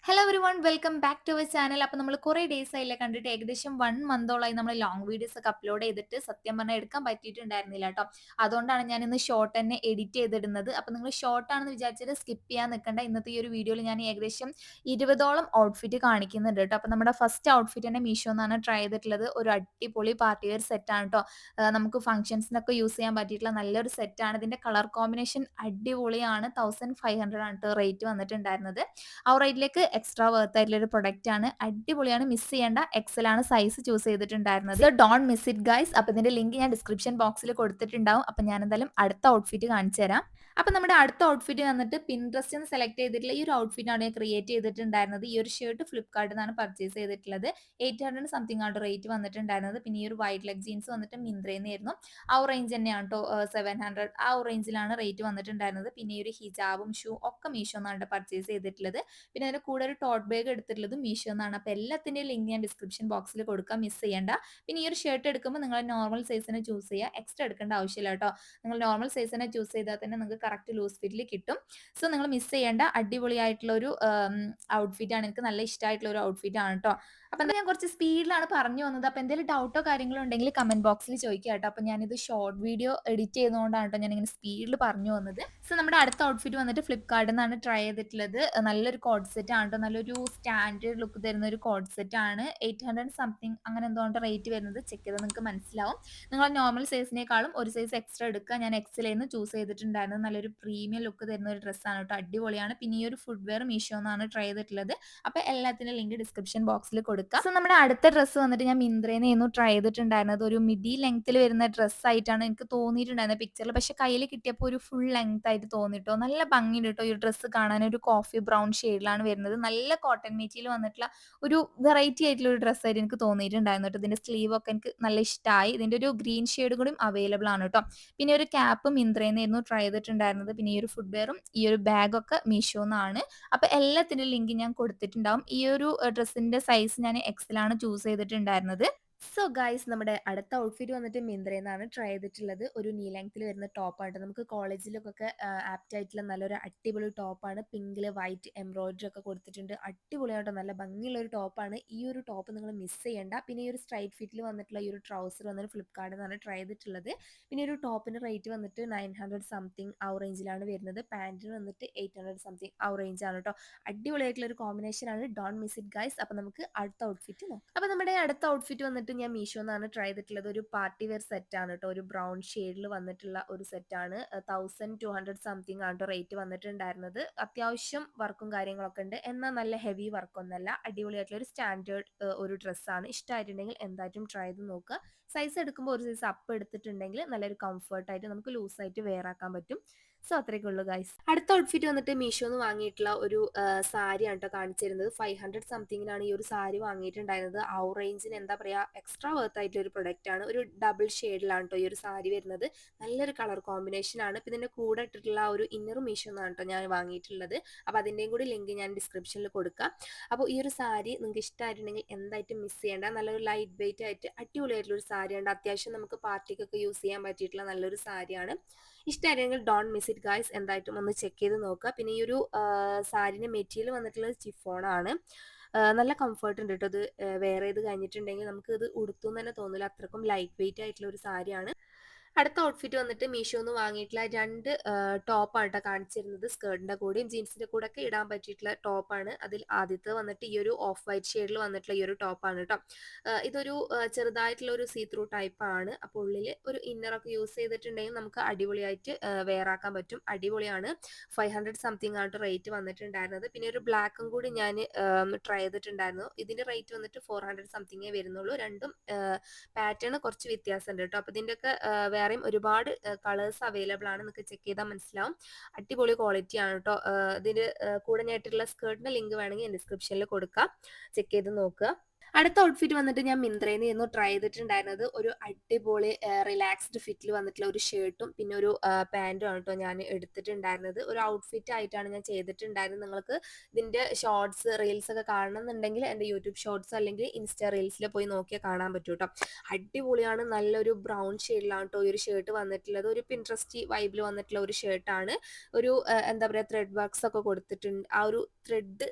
Hello everyone welcome back to our channel. അപ്പോൾ നമ്മൾ കുറേ ഡേയ്സ് ആയില്ലേ കണ്ടിട്ട്, ഏകദേശം 1 മന്തോളായി നമ്മൾ ലോങ് വീഡിയോസ് ഒക്കെ അപ്ലോഡ് ചെയ്തിട്ട് സത്യം പറഞ്ഞാൽ എടുക്കാൻ പറ്റിയിട്ടുണ്ടായിരുന്നില്ല കേട്ടോ. അതുകൊണ്ടാണ് ഞാൻ ഇന്ന് ഷോർട്ട് തന്നെ എഡിറ്റ് ചെയ്തിടുന്നത്. അപ്പോൾ നിങ്ങൾ ഷോർട്ട് ആണെന്ന് വിചാരിച്ചിട്ട് സ്കിപ്പ് ചെയ്യാൻ നിൽക്കണ്ട. ഇന്നത്തെ ഈ ഒരു വീഡിയോയിൽ ഞാൻ ഏകദേശം 20ഓളം ഔട്ട്ഫിറ്റ് കാണിക്കുന്നുണ്ട് കേട്ടോ. അപ്പോൾ നമ്മുടെ ഫസ്റ്റ് ഔട്ട്ഫിറ്റ് തന്നെ മീഷോ എന്നാണ് ട്രൈ ചെയ്തിട്ടുള്ളത്. ഒരു അടിപൊളി പാർട്ടി വെയർ സെറ്റാണ് കേട്ടോ. നമുക്ക് ഫംഗ്ഷൻസിനൊക്കെ യൂസ് ചെയ്യാൻ പറ്റിയിട്ടുള്ള നല്ലൊരു സെറ്റാണ്. ഇതിൻ്റെ കളർ കോമ്പിനേഷൻ അടിപൊളിയാണ്. 1500 ആണ് കേട്ടോ റേറ്റ് വന്നിട്ടുണ്ടായിരുന്നത്. ആ റേറ്റിലേക്ക് എക്സ്ട്രാ വർത്ത് ആയിട്ടുള്ള ഒരു പ്രൊഡക്റ്റ് ആണ്. അടിപൊളിയാണ്, മിസ് ചെയ്യേണ്ട. എക്സൽ ആണ് സൈസ് ചൂസ് ചെയ്തിട്ടുണ്ടായിരുന്നത്. So don't miss it guys. അപ്പോൾ ഇതിന്റെ ലിങ്ക് ഞാൻ ഡിസ്ക്രിപ്ഷൻ ബോക്സിൽ കൊടുത്തിട്ടുണ്ടാവും. അപ്പോൾ ഞാൻ എന്തായാലും അടുത്ത ഔട്ട്ഫിറ്റ് കാണിച്ചു തരാം. അപ്പോൾ നമ്മുടെ അടുത്ത ഔട്ട്ഫിറ്റ് വന്നിട്ട് പിൻട്രസ്റ്റ് നിന്ന് സെലക്ട് ചെയ്തിട്ടുള്ള ഈ ഒരു ഔട്ട്ഫിറ്റ് ആണ് ക്രിയേറ്റ് ചെയ്തിട്ടുണ്ടായിരുന്നത്. ഈ ഒരു ഷർട്ട് ഫ്ലിപ്കാർട്ടിൽ നിന്നാണ് പർച്ചേസ് ചെയ്തിട്ടുള്ളത്. 800 സംതിങ് ആണ് റേറ്റ് വന്നിട്ടുണ്ടായിരുന്നത്. പിന്നെ ഈ ഒരു വൈറ്റ് ലെഗ് ജീൻസ് വന്നിട്ട് മിന്ത്രയിൽ നിന്നായിരുന്നു. ആ റേഞ്ച് തന്നെയാണ് കേട്ടോ. 700 ആ റേഞ്ചിലാണ് റേറ്റ് വന്നിട്ടുണ്ടായിരുന്നത്. പിന്നെ ഈ ഒരു ഹിജാബും ഷൂ ഒക്കെ മീഷോ എന്നാണ് പർച്ചേസ് ചെയ്തിട്ടുള്ളത്. പിന്നെ അതിന്റെ കൂടെ ഒരു ടോട്ട് ബാഗ് എടുത്തിട്ടുള്ളത് മീഷോ എന്നാണ്. അപ്പോൾ എല്ലാത്തിന്റെയും ലിങ്ക് ഞാൻ ഡിസ്ക്രിപ്ഷൻ ബോക്സിൽ കൊടുക്കാം, മിസ് ചെയ്യേണ്ട. പിന്നെ ഈ ഒരു ഷർട്ട് എടുക്കുമ്പോൾ നിങ്ങൾ നോർമൽ സൈസിനെ ചൂസ് ചെയ്യുക, എക്സ്ട്രാ എടുക്കേണ്ട ആവശ്യമില്ല കേട്ടോ. നിങ്ങൾ നോർമൽ സൈസിനെ ചൂസ് ചെയ്താൽ തന്നെ നിങ്ങൾക്ക് കറക്റ്റ് ലൂസ് ഫിറ്റിൽ കിട്ടും. സോ നിങ്ങൾ മിസ് ചെയ്യേണ്ട. അടിപൊളിയായിട്ടുള്ള ഒരു ഔട്ട്ഫിറ്റ് ആണ്. എനിക്ക് നല്ല ഇഷ്ടമായിട്ടുള്ള ഒരു ഔട്ട്ഫിറ്റ് ആണ് കേട്ടോ. അപ്പം ഞാൻ കുറച്ച് സ്പീഡിലാണ് പറഞ്ഞു വന്നത്. അപ്പോൾ എന്തെങ്കിലും ഡൗട്ടോ കാര്യങ്ങളോ ഉണ്ടെങ്കിൽ കമന്റ് ബോക്സിൽ ചോദിക്കുക കേട്ടോ. അപ്പോൾ ഞാനിത് ഷോർട്ട് വീഡിയോ എഡിറ്റ് ചെയ്യുന്നതുകൊണ്ടാണ് കേട്ടോ ഞാൻ ഇങ്ങനെ സ്പീഡിൽ പറഞ്ഞു വന്നത്. സോ നമ്മുടെ അടുത്ത ഔട്ട്ഫിറ്റ് വന്നിട്ട് ഫ്ലിപ്കാർട്ടിൽ നിന്നാണ് ട്രൈ ചെയ്തിട്ടുള്ളത്. നല്ലൊരു കോഡ് സെറ്റ് ആണ് കേട്ടോ. നല്ലൊരു സ്റ്റാൻഡേർഡ് ലുക്ക് തരുന്ന ഒരു കോഡ് സെറ്റ് ആണ്. 800 സംതിങ് അങ്ങനെ എന്തുകൊണ്ട് റേറ്റ് വരുന്നത് ചെക്ക് ചെയ്താൽ നിങ്ങൾക്ക് മനസ്സിലാവും. നിങ്ങൾ നോർമൽ സൈസിനേക്കാളും ഒരു സൈസ് എക്സ്ട്രാ എടുക്കുക. ഞാൻ എക്സലേന്ന് ചൂസ് ചെയ്തിട്ടുണ്ടായിരുന്നത്. നല്ലൊരു പ്രീമിയം ലുക്ക് തരുന്ന ഒരു ഡ്രസ്സാണ് കേട്ടോ. അടിപൊളിയാണ്. പിന്നെ ഈ ഒരു ഫുഡ് വെയർ മീഷോ എന്നാണ് ട്രൈ ചെയ്തിട്ടുള്ളത്. അപ്പോൾ എല്ലാത്തിൻ്റെ ലിങ്ക് ഡിസ്ക്രിപ്ഷൻ ബോക്സിൽ കൊടുക്കുക. സോ നമ്മുടെ അടുത്ത ഡ്രസ്സ് വന്നിട്ട് ഞാൻ മിന്ത്രയിൽ നിന്നായിരുന്നു ട്രൈ ചെയ്തിട്ടുണ്ടായിരുന്നത്. ഒരു മിഡി ലെങ്ത്തിൽ വരുന്ന ഡ്രസ്സ് ആയിട്ടാണ് എനിക്ക് തോന്നിയിട്ടുണ്ടായിരുന്നത് പിക്ചറിൽ. പക്ഷെ കയ്യിൽ കിട്ടിയപ്പോൾ ഒരു ഫുൾ ലെങ്ത് ആയിട്ട് തോന്നിട്ടോ. നല്ല ഭംഗിയുണ്ട് കേട്ടോ ഈ ഡ്രസ്സ് കാണാൻ. ഒരു കോഫി ബ്രൗൺ ഷെയ്ഡിലാണ് വരുന്നത്. നല്ല കോട്ടൺ മെറ്റീരിയൽ വന്നിട്ടുള്ള ഒരു വെറൈറ്റി ആയിട്ടുള്ള ഒരു ഡ്രസ്സായിട്ട് എനിക്ക് തോന്നിയിട്ടുണ്ടായിരുന്നു കേട്ടോ. ഇതിന്റെ സ്ലീവ് ഒക്കെ എനിക്ക് നല്ല ഇഷ്ടമായി. ഇതിന്റെ ഒരു ഗ്രീൻ ഷെയ്ഡ് കൂടി അവൈലബിൾ ആണ് കേട്ടോ. പിന്നെ ഒരു ക്യാപ്പ് മിന്ത്രയിൽ നിന്നായിരുന്നു ട്രൈ ചെയ്തിട്ടുണ്ടായിരുന്നത്. പിന്നെ ഈ ഒരു ഫുഡ് വെയറും ഈ ഒരു ബാഗൊക്കെ മീഷോ എന്നാണ്. അപ്പോൾ എല്ലാത്തിൻ്റെ ലിങ്ക് ഞാൻ കൊടുത്തിട്ടുണ്ടാവും. ഈ ഒരു ഡ്രസ്സിന്റെ സൈസ് ഞാൻ എക്സലാണ് ചൂസ് ചെയ്തിട്ടുണ്ടായിരുന്നത്. സോ ഗൈസ്, നമ്മുടെ അടുത്ത ഔട്ട്ഫിറ്റ് വന്നിട്ട് മിന്ത്രയിൽ നിന്നാണ് ട്രൈ ചെയ്തിട്ടുള്ളത്. ഒരു നീ ലെങ്ത്തിൽ വരുന്ന ടോപ്പാണ്. നമുക്ക് കോളേജിലൊക്കെ ആപ്റ്റ് ആയിട്ടുള്ള നല്ലൊരു അടിപൊളി ടോപ്പാണ്. പിങ്കിൽ വൈറ്റ് എംബ്രോയിഡറി ഒക്കെ കൊടുത്തിട്ടുണ്ട്. അടിപൊളിയായിട്ട് നല്ല ഭംഗിയുള്ള ഒരു ടോപ്പാണ്. ഈ ഒരു ടോപ്പ് നിങ്ങൾ മിസ് ചെയ്യേണ്ട. പിന്നെ ഈ ഒരു സ്ട്രൈറ്റ് ഫിറ്റിൽ വന്നിട്ടുള്ള ഈ ഒരു ട്രൗസർ വന്നിട്ട് ഫ്ലിപ്കാർട്ടിൽ നിന്നാണ് ട്രൈ ചെയ്തിട്ടുള്ളത്. പിന്നെ ഒരു ടോപ്പിന്റെ റേറ്റ് വന്നിട്ട് 900 സംതിങ് ആ റേഞ്ചിലാണ് വരുന്നത്. പാൻറ്റിന് വന്നിട്ട് 800 സംതിങ് ആ റേഞ്ചാണ് കേട്ടോ. അടിപൊളിയായിട്ടുള്ള ഒരു കോമ്പിനേഷൻ ആണ്. Don't miss it guys. അപ്പോൾ നമുക്ക് അടുത്ത ഔട്ട്ഫിറ്റ് നോക്കാം. അപ്പോൾ നമ്മുടെ അടുത്ത ഔട്ട്ഫിറ്റ് വന്നിട്ട് ഞാൻ മീഷോ എന്നാണ് ട്രൈ ചെയ്തിട്ടുള്ളത്. ഒരു പാർട്ടി വെയർ സെറ്റ് ആണ് കേട്ടോ. ഒരു ബ്രൗൺ ഷെയ്ഡിൽ വന്നിട്ടുള്ള ഒരു സെറ്റാണ്. 1200 സംതിങ് ആണ് കേട്ടോ റേറ്റ് വന്നിട്ടുണ്ടായിരുന്നത്. അത്യാവശ്യം വർക്കും കാര്യങ്ങളൊക്കെ ഉണ്ട്. എന്നാൽ നല്ല ഹെവി വർക്കൊന്നല്ല. അടിപൊളിയായിട്ടുള്ള ഒരു സ്റ്റാൻഡേർഡ് ഒരു ഡ്രസ്സാണ്. ഇഷ്ടമായിട്ടുണ്ടെങ്കിൽ എന്തായിട്ടും ട്രൈ ചെയ്ത് നോക്കുക. സൈസ് എടുക്കുമ്പോൾ ഒരു സൈസ് അപ്പ് എടുത്തിട്ടുണ്ടെങ്കിൽ നല്ലൊരു കംഫർട്ടായിട്ട് നമുക്ക് ലൂസായിട്ട് വെയർ ആക്കാൻ പറ്റും. സോ അത്രയൊക്കെ ഉള്ളൂ ഗൈസ്. അടുത്ത ഔട്ട്ഫിറ്റ് വന്നിട്ട് മീഷോന്ന് വാങ്ങിയിട്ടുള്ള ഒരു സാരിയാണ് കേട്ടോ കാണിച്ചിരുന്നത്. 500 സംതിങ്ങിനാണ് ഈ ഒരു സാരി വാങ്ങിയിട്ടുണ്ടായിരുന്നത്. ആ റേഞ്ചിന് എന്താ പറയുക, എക്സ്ട്രാ വർത്ത് ആയിട്ടുള്ള ഒരു പ്രൊഡക്റ്റ് ആണ്. ഒരു ഡബിൾ ഷെയ്ഡിലാണ് കേട്ടോ ഈ ഒരു സാരി വരുന്നത്. നല്ലൊരു കളർ കോമ്പിനേഷൻ ആണ്. ഇപ്പം ഇതിൻ്റെ കൂടെ ഇട്ടിട്ടുള്ള ആ ഒരു ഇന്നർ മീഷോ എന്നാണ് കേട്ടോ ഞാൻ വാങ്ങിയിട്ടുള്ളത്. അപ്പോൾ അതിൻ്റെയും കൂടി ലിങ്ക് ഞാൻ ഡിസ്ക്രിപ്ഷനിൽ കൊടുക്കാം. അപ്പോൾ ഈ ഒരു സാരി നിങ്ങൾക്ക് ഇഷ്ടമായിട്ടുണ്ടെങ്കിൽ എന്തായിട്ടും മിസ് ചെയ്യേണ്ട. നല്ലൊരു ലൈറ്റ് വെയിറ്റ് ആയിട്ട് അടിപൊളിയായിട്ടുള്ള ഒരു സാരിയാണ്. അത്യാവശ്യം നമുക്ക് പാർട്ടിക്കൊക്കെ യൂസ് ചെയ്യാൻ പറ്റിയിട്ടുള്ള നല്ലൊരു സാരിയാണ്. ഇഷ്ടമായിരുന്നെങ്കിൽ ഡോണ്ട് മിസ് ഇറ്റ് ഗൈസ്. എന്തായിട്ടും ഒന്ന് ചെക്ക് ചെയ്ത് നോക്കുക. പിന്നെ ഈ ഒരു സാരിൻ്റെ മെറ്റീരിയൽ വന്നിട്ടുള്ളത് ചിഫോണാണ്. നല്ല കംഫർട്ട് ഉണ്ട് കേട്ടോ. ഇത് വെയർ ചെയ്ത് കഴിഞ്ഞിട്ടുണ്ടെങ്കിൽ നമുക്ക് ഇത് ഉടുത്തു എന്ന് തന്നെ തോന്നില്ല. അത്രക്കും ലൈറ്റ് വെയിറ്റ് ആയിട്ടുള്ള ഒരു സാരിയാണ്. അടുത്ത ഔട്ട്ഫിറ്റ് വന്നിട്ട് മീഷോന്ന് വാങ്ങിയിട്ടുള്ള രണ്ട് ടോപ്പാണ് കേട്ടോ കാണിച്ചിരുന്നത്. സ്കേർട്ടിന്റെ കൂടെയും ജീൻസിന്റെ കൂടെ ഒക്കെ ഇടാൻ പറ്റിയിട്ടുള്ള ടോപ്പാണ്. അതിൽ ആദ്യത്തെ വന്നിട്ട് ഈ ഒരു ഓഫ് വൈറ്റ് ഷെയ്ഡിൽ വന്നിട്ടുള്ള ഈ ഒരു ടോപ്പാണ് കേട്ടോ. ഇതൊരു ചെറുതായിട്ടുള്ള ഒരു സീ ത്രൂ ടൈപ്പ് ആണ്. അപ്പോൾ ഉള്ളിൽ ഒരു ഇന്നറൊക്കെ യൂസ് ചെയ്തിട്ടുണ്ടെങ്കിൽ നമുക്ക് അടിപൊളിയായിട്ട് വെയർ ആക്കാൻ പറ്റും. അടിപൊളിയാണ്. 500 സംതിങ് ആണ് റേറ്റ് വന്നിട്ടുണ്ടായിരുന്നത്. പിന്നെ ഒരു ബ്ലാക്കും കൂടി ഞാൻ ട്രൈ ചെയ്തിട്ടുണ്ടായിരുന്നു. ഇതിന്റെ റേറ്റ് വന്നിട്ട് 400 സംതിങ്ങേ വരുന്നുള്ളൂ. രണ്ടും പാറ്റേൺ കുറച്ച് വ്യത്യാസമുണ്ട് കേട്ടോ. അപ്പോൾ ഇതിൻ്റെയൊക്കെ വേറെയും ഒരുപാട് കളേഴ്സ് അവൈലബിൾ ആണ്. നിങ്ങൾക്ക് ചെക്ക് ചെയ്താൽ മനസ്സിലാവും. അടിപൊളി ക്വാളിറ്റി ആണ് കേട്ടോ. ഇതിന് കൂടെ ഞായിട്ടുള്ള സ്കേർട്ടിന്റെ ലിങ്ക് വേണമെങ്കിൽ ഡിസ്ക്രിപ്ഷനിൽ കൊടുക്കാം. ചെക്ക് ചെയ്ത് നോക്കുക. അടുത്ത ഔട്ട്ഫിറ്റ് വന്നിട്ട് ഞാൻ മിന്ത്രയിൽ നിന്നായിരുന്നു ട്രൈ ചെയ്തിട്ടുണ്ടായിരുന്നത്. ഒരു അടിപൊളി റിലാക്സ്ഡ് ഫിറ്റിൽ വന്നിട്ടുള്ള ഒരു ഷർട്ടും പിന്നെ ഒരു പാന്റും ആണ് കേട്ടോ ഞാൻ എടുത്തിട്ടുണ്ടായിരുന്നത്. ഒരു ഔട്ട്ഫിറ്റ് ആയിട്ടാണ് ഞാൻ ചെയ്തിട്ടുണ്ടായിരുന്നത്. നിങ്ങൾക്ക് ഇതിൻ്റെ ഷോർട്സ് റീൽസ് ഒക്കെ കാണണമെന്നുണ്ടെങ്കിൽ എൻ്റെ യൂട്യൂബ് ഷോർട്സ് അല്ലെങ്കിൽ ഇൻസ്റ്റാ റീൽസിൽ പോയി നോക്കിയാൽ കാണാൻ പറ്റും കേട്ടോ. അടിപൊളിയാണ്. നല്ലൊരു ബ്രൗൺ ഷെയ്ഡിലാണ് കേട്ടോ ഈ ഒരു ഷർട്ട് വന്നിട്ടുള്ളത്. ഒരു പിൻട്രസ്റ്റി വൈബിൽ വന്നിട്ടുള്ള ഒരു ഷർട്ടാണ്. ഒരു എന്താ പറയുക, ത്രെഡ് വർക്ക്സ് ഒക്കെ കൊടുത്തിട്ടുണ്ട്. ആ ഒരു ത്രെഡ്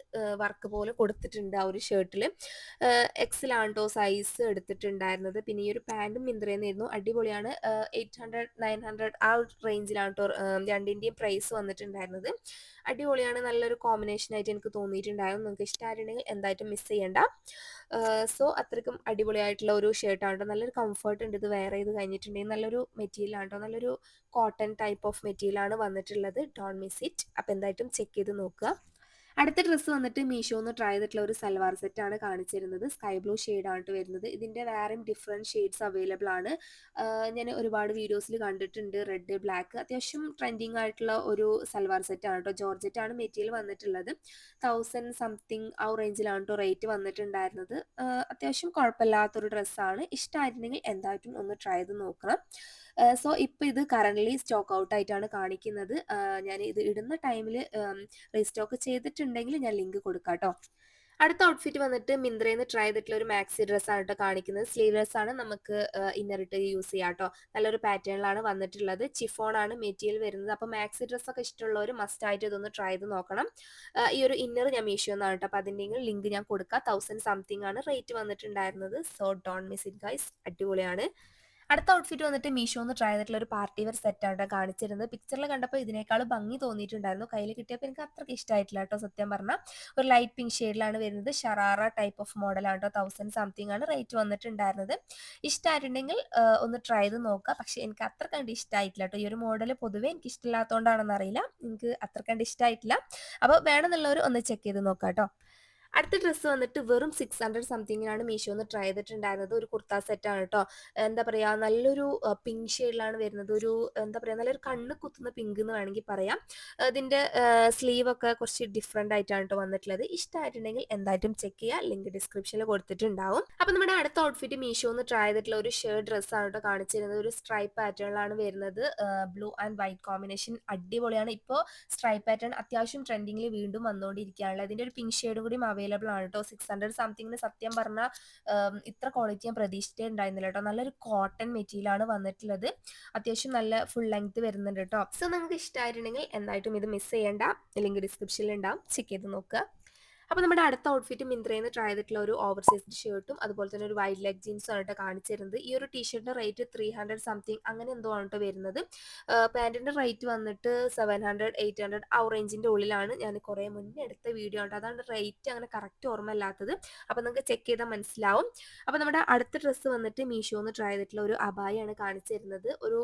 വർക്ക് പോലെ കൊടുത്തിട്ടുണ്ട് ആ ഒരു ഷർട്ടിൽ. എക്സിലാണ് ട്ടോ സൈസ് എടുത്തിട്ടുണ്ടായിരുന്നത്. പിന്നെ ഈ ഒരു പാൻറ്റും മിന്ത്രയിൽ നിന്നായിരുന്നു. അടിപൊളിയാണ്. 800 900 ആ ഒരു റേഞ്ചിലാണ് ട്ടോ രണ്ടിൻ്റെയും പ്രൈസ് വന്നിട്ടുണ്ടായിരുന്നത്. അടിപൊളിയാണ്. നല്ലൊരു കോമ്പിനേഷൻ ആയിട്ട് എനിക്ക് തോന്നിയിട്ടുണ്ടായിരുന്നു. നിങ്ങൾക്ക് ഇഷ്ടമായിട്ടുണ്ടെങ്കിൽ എന്തായിട്ടും മിസ് ചെയ്യണ്ട. സോ അത്രയ്ക്കും അടിപൊളിയായിട്ടുള്ള ഒരു ഷർട്ടാണ് ട്ടോ. നല്ലൊരു കംഫർട്ട് ഉണ്ട് ഇത് വെയർ ചെയ്ത് കഴിഞ്ഞിട്ടുണ്ടെങ്കിൽ. നല്ലൊരു മെറ്റീരിയലാണ് ട്ടോ. നല്ലൊരു കോട്ടൺ ടൈപ്പ് ഓഫ് മെറ്റീരിയലാണ് വന്നിട്ടുള്ളത്. Don't miss it. അപ്പോൾ എന്തായിട്ടും ചെക്ക് ചെയ്ത് നോക്കുക. അടുത്ത ഡ്രസ്സ് വന്നിട്ട് മീഷോന്ന് ട്രൈ ചെയ്തിട്ടുള്ള ഒരു സൽവാർ സെറ്റാണ് കാണിച്ചിരുന്നത്. സ്കൈ ബ്ലൂ ഷെയ്ഡാണ് ട്ടോ വരുന്നത്. ഇതിൻ്റെ വേറെയും ഡിഫറെൻറ്റ് ഷെയ്ഡ്സ് അവൈലബിൾ ആണ്. ഞാൻ ഒരുപാട് വീഡിയോസിൽ കണ്ടിട്ടുണ്ട്. റെഡ്, ബ്ലാക്ക് അത്യാവശ്യം ട്രെൻഡിങ് ആയിട്ടുള്ള ഒരു സൽവാർ സെറ്റാണ് ട്ടോ. ജോർജറ്റാണ് മെറ്റീരിയൽ വന്നിട്ടുള്ളത്. 1000 സംതിങ് ആ റേഞ്ചിലാണ് ട്ടോ റേറ്റ് വന്നിട്ടുണ്ടായിരുന്നത്. അത്യാവശ്യം കുഴപ്പമില്ലാത്തൊരു ഡ്രസ്സാണ്. ഇഷ്ടമായിട്ടുണ്ടെങ്കിൽ എന്തായിട്ടും ഒന്ന് ട്രൈ ചെയ്ത് നോക്കണം. സോ ഇപ്പോൾ ഇത് കറൻ്റ്ലി സ്റ്റോക്ക് ഔട്ട് ആയിട്ടാണ് കാണിക്കുന്നത്. ഞാൻ ഇത് ഇടുന്ന ടൈമിൽ റീസ്റ്റോക്ക് ചെയ്തിട്ടുണ്ടെങ്കിൽ ഞാൻ ലിങ്ക് കൊടുക്കാം കേട്ടോ. അടുത്ത ഔട്ട്ഫിറ്റ് വന്നിട്ട് മിന്ത്രയിൽ നിന്ന് ട്രൈ ചെയ്തിട്ടുള്ള ഒരു മാക്സി ഡ്രസ്സാണ് കേട്ടോ കാണിക്കുന്നത്. സ്ലീവ്ലെസ് ആണ്. നമുക്ക് ഇന്നർ ഇട്ട് യൂസ് ചെയ്യാം കേട്ടോ. നല്ലൊരു പാറ്റേണിലാണ് വന്നിട്ടുള്ളത്. ചിഫോൺ ആണ് മെറ്റീരിയൽ വരുന്നത്. അപ്പോൾ മാക്സി ഡ്രസ്സൊക്കെ ഇഷ്ടമുള്ളവർ മസ്റ്റായിട്ട് ഇതൊന്ന് ട്രൈ ചെയ്ത് നോക്കണം. ഈ ഒരു ഇന്നർ ഞാൻ മീഷോന്നാണ് കേട്ടോ. അപ്പോൾ അതിൻ്റെ ലിങ്ക് ഞാൻ കൊടുക്കാം. 1000 സംതിങ് ആണ് റേറ്റ് വന്നിട്ടുണ്ടായിരുന്നത്. So don't miss it guys. അടിപൊളിയാണ്. അടുത്ത ഔട്ട്ഫിറ്റ് വന്നിട്ട് മീഷോന്ന് ട്രൈ ചെയ്തിട്ടുള്ള ഒരു പാർട്ടി വെയർ സെറ്റാണ് ട്ടോ കാണിച്ചിരുന്നത്. പിക്ചറിൽ കണ്ടപ്പോൾ ഇതിനേക്കാളും ഭംഗി തോന്നിയിട്ടുണ്ടായിരുന്നു. കയ്യിൽ കിട്ടിയപ്പോൾ എനിക്ക് അത്രയ്ക്ക് ഇഷ്ടമായിട്ടില്ല കേട്ടോ സത്യം പറഞ്ഞാൽ. ഒരു ലൈറ്റ് പിങ്ക് ഷെയ്ഡിലാണ് വരുന്നത്. ഷറാറ ടൈപ്പ് ഓഫ് മോഡലാണ് കേട്ടോ. 1000 സംതിങ് ആണ് റേറ്റ് വന്നിട്ടുണ്ടായിരുന്നത്. ഇഷ്ടമായിട്ടുണ്ടെങ്കിൽ ഒന്ന് ട്രൈ ചെയ്ത് നോക്കുക. പക്ഷേ എനിക്ക് അത്ര കണ്ട് ഇഷ്ടമായിട്ടില്ല കേട്ടോ. ഈ ഒരു മോഡൽ പൊതുവേ എനിക്ക് ഇഷ്ടമില്ലാത്തതുകൊണ്ടാണെന്ന് അറിയില്ല. എനിക്ക് അത്ര കണ്ട് ഇഷ്ടമായിട്ടില്ല. അപ്പോൾ വേണമെന്നുള്ളവർ ഒന്ന് ചെക്ക് ചെയ്ത് നോക്കാം കേട്ടോ. അടുത്ത ഡ്രസ്സ് വന്നിട്ട് വെറും 600 സംതിങ്ങിനാണ് മീഷോന്ന് ട്രൈ ചെയ്തിട്ടുണ്ടായിരുന്നത്. ഒരു കുർത്ത സെറ്റാണ് കേട്ടോ. എന്താ പറയുക, നല്ലൊരു പിങ്ക് ഷെയ്ഡിലാണ് വരുന്നത്. ഒരു എന്താ പറയുക, നല്ലൊരു കണ്ണ് കുത്തുന്ന പിങ്ക് എന്ന് വേണമെങ്കിൽ പറയാം. ഇതിൻ്റെ സ്ലീവ് ഒക്കെ കുറച്ച് ഡിഫറെൻ്റ് ആയിട്ടാണ് കേട്ടോ വന്നിട്ടുള്ളത്. ഇഷ്ടമായിട്ടുണ്ടെങ്കിൽ എന്തായിട്ടും ചെക്ക് ചെയ്യുക. ലിങ്ക് ഡിസ്ക്രിപ്ഷനിൽ കൊടുത്തിട്ടുണ്ടാവും. അപ്പോൾ നമ്മുടെ അടുത്ത ഔട്ട്ഫിറ്റ് മീഷോന്ന് ട്രൈ ചെയ്തിട്ടുള്ള ഒരു ഷർട്ട് ഡ്രസ്സാണ് കേട്ടോ കാണിച്ചിരുന്നത്. ഒരു സ്ട്രൈപ്പ് പാറ്റേണിലാണ് വരുന്നത്. ബ്ലൂ ആൻഡ് വൈറ്റ് കോമ്പിനേഷൻ അടിപൊളിയാണ്. ഇപ്പോൾ സ്ട്രൈപ്പ് പാറ്റേൺ അത്യാവശ്യം ട്രെൻഡിങ്ങിൽ വീണ്ടും വന്നുകൊണ്ടിരിക്കുകയാണല്ലോ. അതിൻ്റെ ഒരു പിങ്ക് ഷെയ്ഡും കൂടി അവൈലബിൾ ആണ് കേട്ടോ. 600 സംതിങ്ങിന് സത്യം പറഞ്ഞാൽ ഇത്ര ക്വാളിറ്റി ഞാൻ പ്രതീക്ഷിച്ചിട്ടേ ഉണ്ടായിരുന്നില്ല കേട്ടോ. നല്ലൊരു കോട്ടൺ മെറ്റീരിയലാണ് വന്നിട്ടുള്ളത്. അത്യാവശ്യം നല്ല ഫുൾ ലെങ്ത് വരുന്നുണ്ട് കേട്ടോ. സോ നിങ്ങൾക്ക് ഇഷ്ടമായിട്ടുണ്ടെങ്കിൽ എന്തായിട്ടും ഇത് മിസ് ചെയ്യേണ്ട. ലിങ്ക് ഡിസ്ക്രിപ്ഷനിൽ ഉണ്ടാവും. ചെക്ക് ചെയ്ത് നോക്കുക. അപ്പോൾ നമ്മുടെ അടുത്ത ഔട്ട്ഫിറ്റ് മിന്ത്രയിൽ നിന്ന് ട്രൈ ചെയ്തിട്ടുള്ള ഒരു ഓവർ സൈസ്ഡ് ഷർട്ടും അതുപോലെ തന്നെ ഒരു വൈഡ് ലെഗ് ജീൻസും ആണ് കേട്ടോ കാണിച്ചിരുന്നത്. ഈ ഒരു ടീഷർട്ടിൻ്റെ റേറ്റ് 300 സംതിങ് അങ്ങനെ എന്തോ ആണ് കേട്ടോ വരുന്നത്. പാൻറ്റിൻ്റെ റേറ്റ് വന്നിട്ട് 700 800 ആ റേഞ്ചിൻ്റെ ഉള്ളിലാണ്. ഞാൻ കുറേ മുന്നേ എടുത്ത വീഡിയോ ഉണ്ട്. അതാണ് റേറ്റ് അങ്ങനെ കറക്റ്റ് ഓർമ്മയില്ലാത്തത്. അപ്പോൾ നിങ്ങൾക്ക് ചെക്ക് ചെയ്താൽ മനസ്സിലാവും. അപ്പോൾ നമ്മുടെ അടുത്ത ഡ്രസ്സ് വന്നിട്ട് മീഷോന്ന് ട്രൈ ചെയ്തിട്ടുള്ള ഒരു അബായാണ് കാണിച്ചിരുന്നത്. ഒരു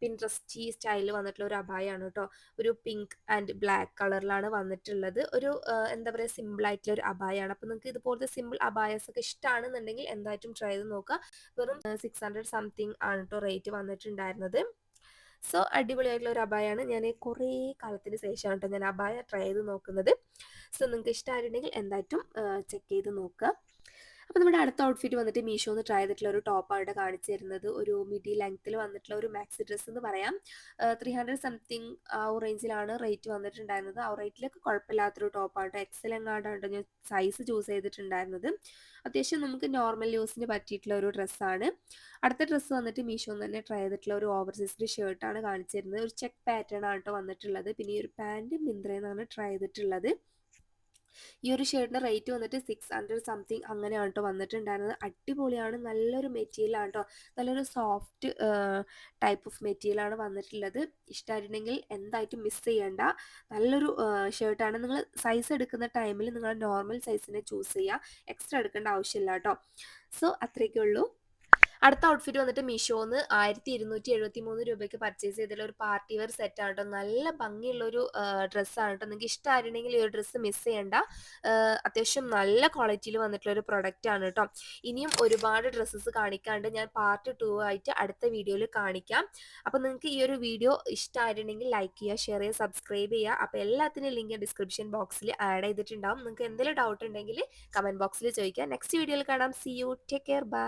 പിൻട്രസ്റ്റി സ്റ്റൈലിൽ വന്നിട്ടുള്ള ഒരു അബായാണ് കേട്ടോ. ഒരു പിങ്ക് ആൻഡ് ബ്ലാക്ക് കളറിലാണ് വന്നിട്ടുള്ളത്. ഒരു എന്താ പറയുക, സിമ്പിൾ ആയിട്ടുള്ള ഒരു അബായാണ്. അപ്പോൾ നിങ്ങൾക്ക് ഇതുപോലത്തെ സിമ്പിൾ അബായസ് ഒക്കെ ഇഷ്ടമാണെന്നുണ്ടെങ്കിൽ എന്തായിട്ടും ട്രൈ ചെയ്ത് നോക്കുക. വെറും 600 സംതിങ് ആണ് കേട്ടോ റേറ്റ് വന്നിട്ടുണ്ടായിരുന്നത്. സോ അടിപൊളിയായിട്ടുള്ള ഒരു അബായാണ്. ഞാൻ കുറേ കാലത്തിന് ശേഷമാണ് കേട്ടോ ഞാൻ അബായ ട്രൈ ചെയ്ത് നോക്കുന്നത്. സോ നിങ്ങൾക്ക് ഇഷ്ടമായിട്ടുണ്ടെങ്കിൽ എന്തായിട്ടും ചെക്ക് ചെയ്ത് നോക്കുക. അപ്പോൾ നമ്മുടെ അടുത്ത ഔട്ട്ഫിറ്റ് വന്നിട്ട് മീഷോന്ന് ട്രൈ ചെയ്തിട്ടുള്ള ഒരു ടോപ്പാണ് കാണിച്ചു തരുന്നത്. ഒരു മിഡി ലെങ്ത്തിൽ വന്നിട്ടുള്ള ഒരു മാക്സി ഡ്രസ്സ് എന്ന് പറയാം. 300 സംതിങ് ആ റേഞ്ചിലാണ് റേറ്റ് വന്നിട്ടുണ്ടായിരുന്നത്. ആ റേറ്റിലൊക്കെ കുഴപ്പമില്ലാത്തൊരു ടോപ്പാണ്. എക്സൽ എങ്ങാണ്ടാണ് ഞാൻ സൈസ് ചൂസ് ചെയ്തിട്ടുണ്ടായിരുന്നത്. അത്യാവശ്യം നമുക്ക് നോർമൽ യൂസിന് പറ്റിയിട്ടുള്ള ഒരു ഡ്രസ്സാണ്. അടുത്ത ഡ്രസ്സ് വന്നിട്ട് മീഷോന്ന് തന്നെ ട്രൈ ചെയ്തിട്ടുള്ള ഒരു ഓവർ സൈസ്ഡ് ഷർട്ടാണ് കാണിച്ചു തരുന്നത്. ഒരു ചെക്ക് പാറ്റേൺ ആണ് കേട്ടോ വന്നിട്ടുള്ളത്. പിന്നെ ഈ ഒരു പാൻറ് മിന്ത്രയിൽ നിന്നാണ് ട്രൈ ചെയ്തിട്ടുള്ളത്. ഈ ഒരു ഷർട്ടിൻ്റെ റേറ്റ് വന്നിട്ട് 600 സംതിങ് അങ്ങനെയാണ് കേട്ടോ വന്നിട്ടുണ്ടായിരുന്നത്. അടിപൊളിയാണ്. നല്ലൊരു മെറ്റീരിയലാണ് കേട്ടോ. നല്ലൊരു സോഫ്റ്റ് ടൈപ്പ് ഓഫ് മെറ്റീരിയലാണ് വന്നിട്ടുള്ളത്. ഇഷ്ടമായിട്ടുണ്ടെങ്കിൽ എന്തായിട്ടും മിസ് ചെയ്യേണ്ട. നല്ലൊരു ഷർട്ടാണ്. നിങ്ങൾ സൈസ് എടുക്കുന്ന ടൈമിൽ നിങ്ങൾ നോർമൽ സൈസിനെ ചൂസ് ചെയ്യുക. എക്സ്ട്രാ എടുക്കേണ്ട ആവശ്യമില്ല കേട്ടോ. സോ അത്രയൊക്കെ ഉള്ളൂ. അടുത്ത ഔട്ട്ഫിറ്റ് വന്നിട്ട് മീഷോന്ന് രൂപയ്ക്ക് പർച്ചേസ് ചെയ്തിട്ടുള്ള ഒരു പാർട്ടി വെയർ സെറ്റ് ആണ് ട്ടോ. നല്ല ഭംഗിയുള്ളൊരു ഡ്രസ്സാണ് ട്ടോ. നിങ്ങൾക്ക് ഇഷ്ടമായിട്ടുണ്ടെങ്കിൽ ഈ ഒരു ഡ്രസ്സ് മിസ് ചെയ്യണ്ട. അത്യാവശ്യം നല്ല ക്വാളിറ്റിയിൽ വന്നിട്ടുള്ള ഒരു പ്രൊഡക്റ്റ് ആണ് ട്ടോ. ഇനിയും ഒരുപാട് ഡ്രസ്സസ് കാണിക്കാണ്ട് ഞാൻ പാർട്ട് 2 ആയിട്ട് അടുത്ത വീഡിയോയിൽ കാണിക്കാം. അപ്പോൾ നിങ്ങൾക്ക് ഈ ഒരു വീഡിയോ ഇഷ്ടമായിട്ടുണ്ടെങ്കിൽ ലൈക്ക് ചെയ്യുക, ഷെയർ ചെയ്യുക, സബ്സ്ക്രൈബ് ചെയ്യുക. അപ്പോൾ എല്ലാത്തിനും ലിങ്ക് ഡിസ്ക്രിപ്ഷൻ ബോക്സിൽ ആഡ് ചെയ്തിട്ടുണ്ടാവും. നിങ്ങൾക്ക് എന്തെങ്കിലും ഡൗട്ട് ഉണ്ടെങ്കിൽ കമന്റ് ബോക്സിൽ ചോദിക്കുക. നെക്സ്റ്റ് വീഡിയോയിൽ കാണാം. See you. Take care. By.